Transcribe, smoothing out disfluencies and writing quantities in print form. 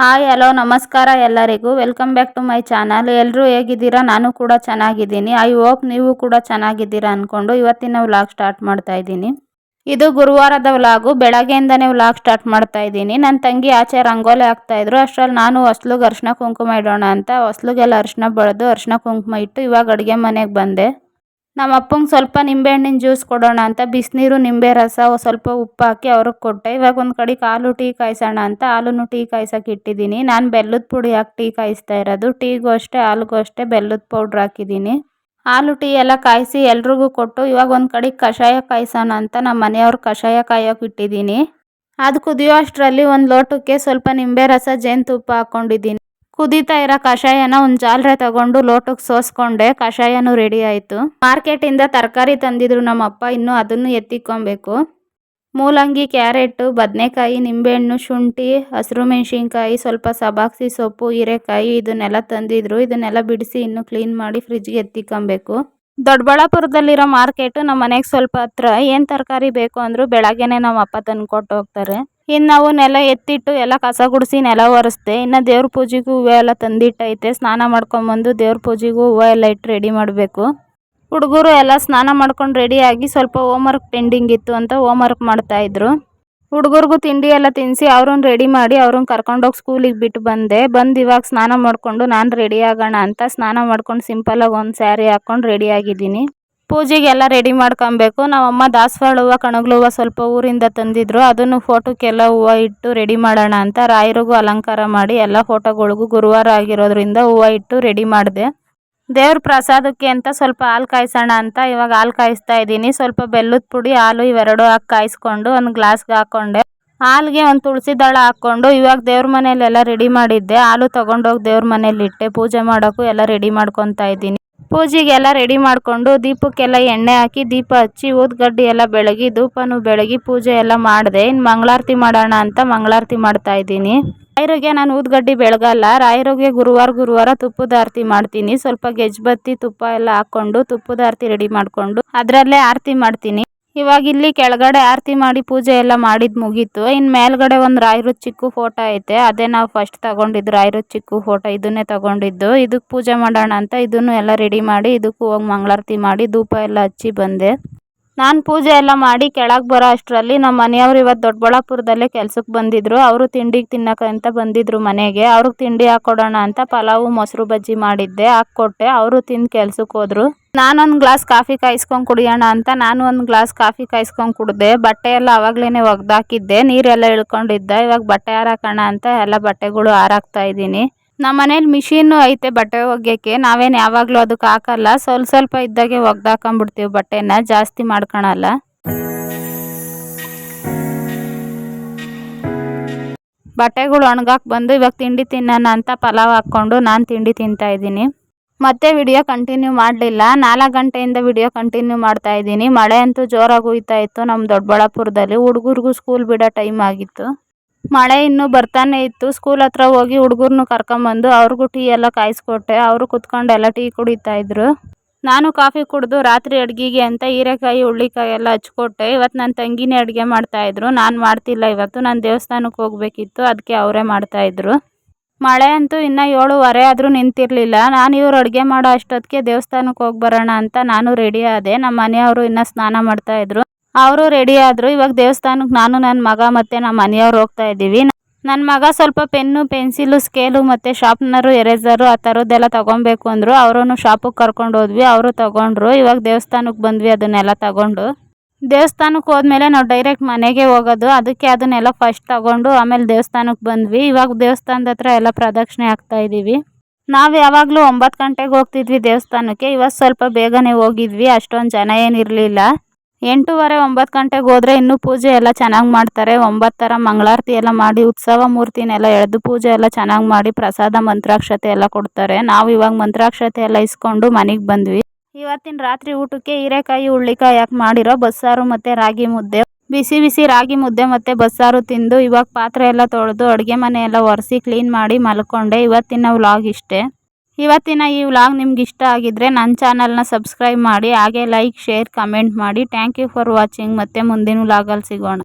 Hi hello ನಮಸ್ಕಾರ ಎಲ್ಲರಿಗೂ welcome back to my channel. ಎಲ್ಲರೂ ಹೇಗಿದ್ದೀರಾ? ನಾನು ಕೂಡ ಚೆನ್ನಾಗಿದ್ದೀನಿ. ಐ ಹೋಪ್ ನೀವು ಕೂಡ ಚೆನ್ನಾಗಿದ್ದೀರಾ ಅಂದ್ಕೊಂಡು ಇವತ್ತಿನ ವ್ಲಾಗ್ ಸ್ಟಾರ್ಟ್ ಮಾಡ್ತಾ ಇದ್ದೀನಿ. ಇದು ಗುರುವಾರದ ವ್ಲಾಗು. ಬೆಳಗ್ಗೆಯಿಂದನೇ ವ್ಲಾಗ್ ಸ್ಟಾರ್ಟ್ ಮಾಡ್ತಾ ಇದ್ದೀನಿ. ನನ್ನ ತಂಗಿ ಆಚೆ ರಂಗೋಲಿ ಹಾಕ್ತಾ ಇದ್ರು. ಅಷ್ಟರಲ್ಲಿ ನಾನು ಹೊಸ್ಲಿಗೆ ಅರಿಶಿನ ಕುಂಕುಮ ಇಡೋಣ ಅಂತ ಹೊಸ್ಲಿಗೆಲ್ಲ ಅರಿಶಿನ ಬಳಿದು ಅರಿಶಿನ ಕುಂಕುಮ ಇಟ್ಟು ಇವಾಗ ಅಡುಗೆ ಮನೆಗೆ ಬಂದೆ. ನಮ್ಮ ಅಪ್ಪಂಗೆ ಸ್ವಲ್ಪ ನಿಂಬೆಹಣ್ಣಿನ ಜ್ಯೂಸ್ ಕೊಡೋಣ ಅಂತ ಬಿಸಿನೀರು ನಿಂಬೆ ರಸ ಸ್ವಲ್ಪ ಉಪ್ಪು ಹಾಕಿ ಅವ್ರಿಗೆ ಕೊಟ್ಟೆ. ಇವಾಗ ಒಂದು ಕಡೆಗೆ ಹಾಲು ಟೀ ಕಾಯಿಸೋಣ ಅಂತ ಹಾಲನ್ನು ಟೀ ಕಾಯಿಸೋಕೆ ಇಟ್ಟಿದ್ದೀನಿ. ನಾನು ಬೆಲ್ಲದ ಪುಡಿ ಹಾಕಿ ಟೀ ಕಾಯಿಸ್ತಾ ಇರೋದು. ಟೀಗೂ ಅಷ್ಟೇ ಹಾಲಿಗೂ ಅಷ್ಟೇ ಬೆಲ್ಲದ ಪೌಡ್ರ್ ಹಾಕಿದ್ದೀನಿ. ಹಾಲು ಟೀ ಎಲ್ಲ ಕಾಯಿಸಿ ಎಲ್ರಿಗೂ ಕೊಟ್ಟು ಇವಾಗ ಒಂದು ಕಡೆಗೆ ಕಷಾಯ ಕಾಯಿಸೋಣ ಅಂತ ನಮ್ಮ ಮನೆಯವ್ರು ಕಷಾಯ ಕಾಯೋಕೆ ಇಟ್ಟಿದ್ದೀನಿ. ಅದು ಕುದಿಯೋ ಅಷ್ಟರಲ್ಲಿ ಒಂದು ಲೋಟಕ್ಕೆ ಸ್ವಲ್ಪ ನಿಂಬೆ ರಸ ಜೇನುತುಪ್ಪ ಹಾಕ್ಕೊಂಡಿದ್ದೀನಿ. ಕುದೀತಾ ಇರೋ ಕಷಾಯನ ಒಂದು ಜಾಲರೆ ತಗೊಂಡು ಲೋಟಕ್ಕೆ ಸೋಸ್ಕೊಂಡೆ. ಕಷಾಯನೂ ರೆಡಿ ಆಯಿತು. ಮಾರ್ಕೆಟಿಂದ ತರಕಾರಿ ತಂದಿದ್ರು ನಮ್ಮಪ್ಪ, ಇನ್ನೂ ಅದನ್ನು ಎತ್ತಿಕ್ಕೊಬೇಕು. ಮೂಲಂಗಿ, ಕ್ಯಾರೆಟು, ಬದನೆಕಾಯಿ, ನಿಂಬೆಹಣ್ಣು, ಶುಂಠಿ, ಹಸಿರು ಮೆಣಸಿನ್ಕಾಯಿ, ಸ್ವಲ್ಪ ಸಬ್ಬಾಕ್ಸಿ ಸೊಪ್ಪು, ಹೀರೆಕಾಯಿ ಇದನ್ನೆಲ್ಲ ತಂದಿದ್ರು. ಇದನ್ನೆಲ್ಲ ಬಿಡಿಸಿ ಇನ್ನೂ ಕ್ಲೀನ್ ಮಾಡಿ ಫ್ರಿಜ್ಗೆ ಎತ್ತಿಕ್ಕೊಬೇಕು. ದೊಡ್ಡಬಳ್ಳಾಪುರದಲ್ಲಿರೋ ಮಾರ್ಕೆಟು ನಮ್ಮ ಮನೆಗೆ ಸ್ವಲ್ಪ ಹತ್ರ. ಏನು ತರಕಾರಿ ಬೇಕು ಅಂದರೂ ಬೆಳಗ್ಗೆನೇ ನಮ್ಮ ಅಪ್ಪ ತಂದು ಕೊಟ್ಟು ಹೋಗ್ತಾರೆ. ಇನ್ನು ನಾವು ನೆಲ ಎತ್ತಿಟ್ಟು ಎಲ್ಲ ಕಸ ಗುಡಿಸಿ ನೆಲ ಒರೆಸ್ದೆ. ಇನ್ನು ದೇವ್ರ ಪೂಜೆಗೂ ಹೂವು ಎಲ್ಲ ತಂದಿಟ್ಟೈತೆ. ಸ್ನಾನ ಮಾಡ್ಕೊಂಬಂದು ದೇವ್ರ ಪೂಜೆಗೂ ಹೂವು ಎಲ್ಲ ಇಟ್ಟು ರೆಡಿ ಮಾಡಬೇಕು. ಹುಡುಗರು ಎಲ್ಲ ಸ್ನಾನ ಮಾಡ್ಕೊಂಡು ರೆಡಿಯಾಗಿ ಸ್ವಲ್ಪ ಹೋಮ್ವರ್ಕ್ ಪೆಂಡಿಂಗ್ ಇತ್ತು ಅಂತ ಹೋಮ್ವರ್ಕ್ ಮಾಡ್ತಾಯಿದ್ರು. ಹುಡುಗರಿಗೂ ತಿಂಡಿ ಎಲ್ಲ ತಿನ್ನಿಸಿ ಅವ್ರನ್ನ ರೆಡಿ ಮಾಡಿ ಅವ್ರನ್ನ ಕರ್ಕೊಂಡೋಗಿ ಸ್ಕೂಲಿಗೆ ಬಿಟ್ಟು ಬಂದೆ. ಬಂದು ಇವಾಗ ಸ್ನಾನ ಮಾಡಿಕೊಂಡು ನಾನು ರೆಡಿ ಆಗೋಣ ಅಂತ ಸ್ನಾನ ಮಾಡ್ಕೊಂಡು ಸಿಂಪಲಾಗಿ ಒಂದು ಸ್ಯಾರಿ ಹಾಕ್ಕೊಂಡು ರೆಡಿಯಾಗಿದ್ದೀನಿ. ಪೂಜೆಗೆಲ್ಲ ರೆಡಿ ಮಾಡ್ಕೊಬೇಕು. ನಮ್ಮಮ್ಮ ದಾಸವಾಳ ಹೂವು, ಕಣಗ್ಲು ಹೂವು ಸ್ವಲ್ಪ ಊರಿಂದ ತಂದಿದ್ರು. ಅದನ್ನು ಫೋಟೋಕ್ಕೆಲ್ಲ ಹೂವು ಇಟ್ಟು ರೆಡಿ ಮಾಡೋಣ ಅಂತ ರಾಯರಿಗೂ ಅಲಂಕಾರ ಮಾಡಿ ಎಲ್ಲ ಫೋಟೋಗಳಿಗೂ ಗುರುವಾರ ಆಗಿರೋದ್ರಿಂದ ಹೂವು ಇಟ್ಟು ರೆಡಿ ಮಾಡಿದೆ. ದೇವ್ರ ಪ್ರಸಾದಕ್ಕೆ ಅಂತ ಸ್ವಲ್ಪ ಹಾಲು ಕಾಯಿಸೋಣ ಅಂತ ಇವಾಗ ಹಾಲು ಕಾಯಿಸ್ತಾ ಇದ್ದೀನಿ. ಸ್ವಲ್ಪ ಬೆಲ್ಲದ ಪುಡಿ, ಹಾಲು ಇವೆರಡು ಹಾಕಿ ಕಾಯಿಸ್ಕೊಂಡು ಒಂದು ಗ್ಲಾಸ್ಗೆ ಹಾಕ್ಕೊಂಡೆ. ಹಾಲಿಗೆ ಒಂದು ತುಳಸಿ ದಳ ಹಾಕ್ಕೊಂಡು ಇವಾಗ ದೇವ್ರ ಮನೆಯಲ್ಲೆಲ್ಲ ರೆಡಿ ಮಾಡಿದ್ದೆ. ಹಾಲು ತೊಗೊಂಡೋಗಿ ದೇವ್ರ ಮನೇಲಿ ಇಟ್ಟೆ. ಪೂಜೆ ಮಾಡೋಕ್ಕೂ ಎಲ್ಲ ರೆಡಿ ಮಾಡ್ಕೊತಾ ಇದ್ದೀನಿ. ಪೂಜೆಗೆಲ್ಲ ರೆಡಿ ಮಾಡಿಕೊಂಡು ದೀಪಕ್ಕೆಲ್ಲ ಎಣ್ಣೆ ಹಾಕಿ ದೀಪ ಹಚ್ಚಿ ಊದ್ಗಡ್ಡಿ ಎಲ್ಲ ಬೆಳಗಿ ಧೂಪನೂ ಬೆಳಗಿ ಪೂಜೆ ಎಲ್ಲ ಮಾಡಿದೆ. ಇನ್ನು ಮಂಗಳಾರತಿ ಮಾಡೋಣ ಅಂತ ಮಂಗಳಾರತಿ ಮಾಡ್ತಾ ಇದ್ದೀನಿ. ರಾಯರಿಗೆ ನಾನು ಊದ್ಗಡ್ಡಿ ಬೆಳಗಲ್ಲ. ರಾಯರಿಗೆ ಗುರುವಾರ ತುಪ್ಪದ ಆರತಿ ಮಾಡ್ತೀನಿ. ಸ್ವಲ್ಪ ಗೆಜ್ಬತ್ತಿ ತುಪ್ಪ ಎಲ್ಲ ಹಾಕ್ಕೊಂಡು ತುಪ್ಪದ ಆರತಿ ರೆಡಿ ಮಾಡಿಕೊಂಡು ಅದರಲ್ಲೇ ಆರತಿ ಮಾಡ್ತೀನಿ. ಇವಾಗ ಇಲ್ಲಿ ಕೆಳಗಡೆ ಆರತಿ ಮಾಡಿ ಪೂಜೆ ಎಲ್ಲ ಮಾಡಿದ್ದು ಮುಗೀತು. ಇನ್ನು ಮೇಲ್ಗಡೆ ಒಂದು ರಾಯರದ ಚಿಕ್ಕ ಫೋಟೋ ಐತೆ. ಅದೇ ನಾವು ಫಸ್ಟ್ ತಗೊಂಡಿದ್ದು ರಾಯರದ ಚಿಕ್ಕ ಫೋಟೋ. ಇದನ್ನೇ ತಗೊಂಡಿದ್ದು. ಇದಕ್ಕೆ ಪೂಜೆ ಮಾಡೋಣ ಅಂತ ಇದನ್ನು ಎಲ್ಲ ರೆಡಿ ಮಾಡಿ ಇದಕ್ಕೂ ಹೋಗಿ ಮಂಗಳಾರತಿ ಮಾಡಿ ಧೂಪ ಎಲ್ಲ ಹಚ್ಚಿ ಬಂದೆ. ನಾನು ಪೂಜೆ ಎಲ್ಲ ಮಾಡಿ ಕೆಳಗೆ ಬರೋ ಅಷ್ಟರಲ್ಲಿ ನಮ್ಮ ಮನೆಯವರು ಇವತ್ತು ದೊಡ್ಡಬಳ್ಳಾಪುರದಲ್ಲೇ ಕೆಲ್ಸಕ್ಕೆ ಬಂದಿದ್ರು. ಅವರು ತಿಂಡಿಗೆ ತಿನ್ನೋಕ್ಕಂತ ಬಂದಿದ್ರು ಮನೆಗೆ. ಅವ್ರಿಗೆ ತಿಂಡಿ ಹಾಕ್ಕೊಡೋಣ ಅಂತ ಪಲಾವು ಮೊಸರು ಬಜ್ಜಿ ಮಾಡಿದ್ದೆ, ಹಾಕ್ಕೊಟ್ಟೆ. ಅವರು ತಿಂದು ಕೆಲ್ಸಕ್ಕೆ ಹೋದ್ರು. ನಾನೊಂದು ಗ್ಲಾಸ್ ಕಾಫಿ ಕಾಯಿಸ್ಕೊಂಡು ಕುಡಿಯೋಣ ಅಂತ ನಾನು ಒಂದು ಗ್ಲಾಸ್ ಕಾಫಿ ಕಾಯಿಸ್ಕೊಂಡು ಕುಡಿದೆ. ಬಟ್ಟೆ ಎಲ್ಲ ಆವಾಗಲೇ ಒಗ್ದಾಕಿದ್ದೆ. ನೀರೆಲ್ಲ ಇಳ್ಕೊಂಡಿದ್ದೆ. ಇವಾಗ ಬಟ್ಟೆ ಹಾರಾಕೋಣ ಅಂತ ಎಲ್ಲ ಬಟ್ಟೆಗಳು ಹಾರಾಕ್ತಾ ಇದ್ದೀನಿ. ನಮ್ಮ ಮನೇಲಿ ಮಿಷಿನ್ನು ಐತೆ ಬಟ್ಟೆ ಒಗ್ಯೋಕ್ಕೆ. ನಾವೇನು ಯಾವಾಗಲೂ ಅದಕ್ಕೆ ಹಾಕಲ್ಲ. ಸ್ವಲ್ಪ ಇದ್ದಾಗೆ ಒಗ್ದಾಕೊಂಬಿಡ್ತೀವಿ ಬಟ್ಟೆನ, ಜಾಸ್ತಿ ಮಾಡ್ಕೊಳಲ್ಲ. ಬಟ್ಟೆಗಳು ಒಣಗಾಕ್ ಬಂದು ಇವಾಗ ತಿಂಡಿ ತಿನ್ನೋಣ ಅಂತ ಪಲಾವ್ ಹಾಕ್ಕೊಂಡು ನಾನು ತಿಂಡಿ ತಿಂತಾಯಿದ್ದೀನಿ. ಮತ್ತೆ ವಿಡಿಯೋ ಕಂಟಿನ್ಯೂ ಮಾಡಲಿಲ್ಲ. 4 ಗಂಟೆಯಿಂದ ವಿಡಿಯೋ ಕಂಟಿನ್ಯೂ ಮಾಡ್ತಾ ಇದ್ದೀನಿ. ಮಳೆ ಅಂತೂ ಜೋರಾಗಿ ಹುಯ್ತಾ ಇತ್ತು ನಮ್ಮ ದೊಡ್ಡಬಳ್ಳಾಪುರದಲ್ಲಿ. ಹುಡುಗರಿಗೂ ಸ್ಕೂಲ್ ಬಿಡೋ ಟೈಮ್ ಆಗಿತ್ತು. ಮಳೆ ಇನ್ನೂ ಬರ್ತಾನೆ ಇತ್ತು. ಸ್ಕೂಲ್ ಹತ್ರ ಹೋಗಿ ಹುಡುಗರನ್ನು ಕರ್ಕೊಂಬಂದು ಅವ್ರಿಗೂ ಟೀ ಎಲ್ಲ ಕಾಯಿಸ್ಕೊಟ್ಟೆ. ಅವರು ಕುತ್ಕೊಂಡು ಎಲ್ಲ ಟೀ ಕುಡಿತಾ ಇದ್ರು. ನಾನು ಕಾಫಿ ಕುಡಿದು ರಾತ್ರಿ ಅಡುಗೆಗೆ ಅಂತ ಹೀರೆಕಾಯಿ ಹುಳ್ಳಿಕಾಯಿ ಎಲ್ಲ ಹಚ್ಕೊಟ್ಟೆ. ಇವತ್ತು ನನ್ನ ತಂಗಿನೇ ಅಡುಗೆ ಮಾಡ್ತಾಯಿದ್ರು. ನಾನು ಮಾಡ್ತಿಲ್ಲ ಇವತ್ತು. ನಾನು ದೇವಸ್ಥಾನಕ್ಕೆ ಹೋಗಬೇಕಿತ್ತು, ಅದಕ್ಕೆ ಅವರೇ ಮಾಡ್ತಾಯಿದ್ರು. ಮಳೆ ಅಂತೂ ಇನ್ನೂ 7:15 ಆದರೂ ನಿಂತಿರಲಿಲ್ಲ. ನಾನು ಇವ್ರು ಅಡುಗೆ ಮಾಡೋ ಅಷ್ಟೊತ್ತಿಗೆ ದೇವಸ್ಥಾನಕ್ಕೆ ಹೋಗಿ ಬರೋಣ ಅಂತ ನಾನು ರೆಡಿ ಆದೆ. ನಮ್ಮ ಮನೆಯವರು ಇನ್ನೂ ಸ್ನಾನ ಮಾಡ್ತಾಯಿದ್ರು. ಅವರು ರೆಡಿ ಆದರು. ಇವಾಗ ದೇವಸ್ಥಾನಕ್ಕೆ ನಾನು, ನನ್ನ ಮಗ ಮತ್ತು ನಮ್ಮ ಮನೆಯವ್ರು ಹೋಗ್ತಾ ಇದ್ದೀವಿ. ನನ್ನ ಮಗ ಸ್ವಲ್ಪ ಪೆನ್ನು, ಪೆನ್ಸಿಲು, ಸ್ಕೇಲು ಮತ್ತು ಶಾರ್ಪ್ನರು, ಎರೇಸರು ಆ ಥರದ್ದೆಲ್ಲ ತೊಗೊಬೇಕು ಅಂದರು. ಅವರನ್ನು ಶಾಪಿಗೆ ಕರ್ಕೊಂಡು ಹೋದ್ವಿ. ಅವರು ತೊಗೊಂಡ್ರು. ಇವಾಗ ದೇವಸ್ಥಾನಕ್ಕೆ ಬಂದ್ವಿ. ಅದನ್ನೆಲ್ಲ ತಗೊಂಡು ದೇವಸ್ಥಾನಕ್ಕೆ ಹೋದ್ಮೇಲೆ ನಾವು ಡೈರೆಕ್ಟ್ ಮನೆಗೆ ಹೋಗೋದು. ಅದಕ್ಕೆ ಅದನ್ನೆಲ್ಲ ಫಸ್ಟ್ ತಗೊಂಡು ಆಮೇಲೆ ದೇವಸ್ಥಾನಕ್ಕೆ ಬಂದ್ವಿ. ಇವಾಗ ದೇವಸ್ಥಾನದ ಹತ್ರ ಎಲ್ಲ ಪ್ರದಕ್ಷಿಣೆ ಹಾಕ್ತಾಯಿದ್ದೀವಿ. ನಾವು ಯಾವಾಗಲೂ 9 ಗಂಟೆಗೆ ಹೋಗ್ತಿದ್ವಿ ದೇವಸ್ಥಾನಕ್ಕೆ. ಇವತ್ತು ಸ್ವಲ್ಪ ಬೇಗನೆ ಹೋಗಿದ್ವಿ. ಅಷ್ಟೊಂದು ಜನ ಏನಿರಲಿಲ್ಲ. 8:15 9 ಗಂಟೆಗೆ ಹೋದರೆ ಇನ್ನೂ ಪೂಜೆ ಎಲ್ಲ ಚೆನ್ನಾಗಿ ಮಾಡ್ತಾರೆ. 9 ಮಂಗಳಾರತಿ ಎಲ್ಲ ಮಾಡಿ ಉತ್ಸವ ಮೂರ್ತಿನೆಲ್ಲ ಎಳೆದು ಪೂಜೆ ಎಲ್ಲ ಚೆನ್ನಾಗಿ ಮಾಡಿ ಪ್ರಸಾದ ಮಂತ್ರಾಕ್ಷತೆ ಎಲ್ಲ ಕೊಡ್ತಾರೆ. ನಾವು ಇವಾಗ ಮಂತ್ರಾಕ್ಷತೆ ಎಲ್ಲ ಇಸ್ಕೊಂಡು ಮನೆಗೆ ಬಂದ್ವಿ. ಇವತ್ತಿನ ರಾತ್ರಿ ಊಟಕ್ಕೆ ಹೀರೆಕಾಯಿ ಹುಳ್ಳಿಕಾಯಿ ಹಾಕಿ ಮಾಡಿರೋ ಬಸ್ಸಾರು ಮತ್ತು ರಾಗಿ ಮುದ್ದೆ. ಬಿಸಿ ಬಿಸಿ ರಾಗಿ ಮುದ್ದೆ ಮತ್ತು ಬಸ್ಸಾರು ತಿಂದು ಇವಾಗ ಪಾತ್ರೆ ಎಲ್ಲ ತೊಳೆದು ಅಡುಗೆ ಮನೆ ಎಲ್ಲ ಒರೆಸಿ ಕ್ಲೀನ್ ಮಾಡಿ ಮಲ್ಕೊಂಡೆ. ಇವತ್ತಿನ ವ್ಲಾಗ್ ಇಷ್ಟೇ. ಇವತ್ತಿನ ಈ ವ್ಲಾಗ್ ನಿಮ್ಗೆ ಇಷ್ಟ ಆಗಿದ್ದರೆ ನನ್ನ ಚಾನಲ್ನ ಸಬ್ಸ್ಕ್ರೈಬ್ ಮಾಡಿ, ಹಾಗೆ ಲೈಕ್, ಶೇರ್, ಕಮೆಂಟ್ ಮಾಡಿ. Thank you for watching. ಮತ್ತೆ ಮುಂದಿನ ವ್ಲಾಗಲ್ಲಿ ಸಿಗೋಣ.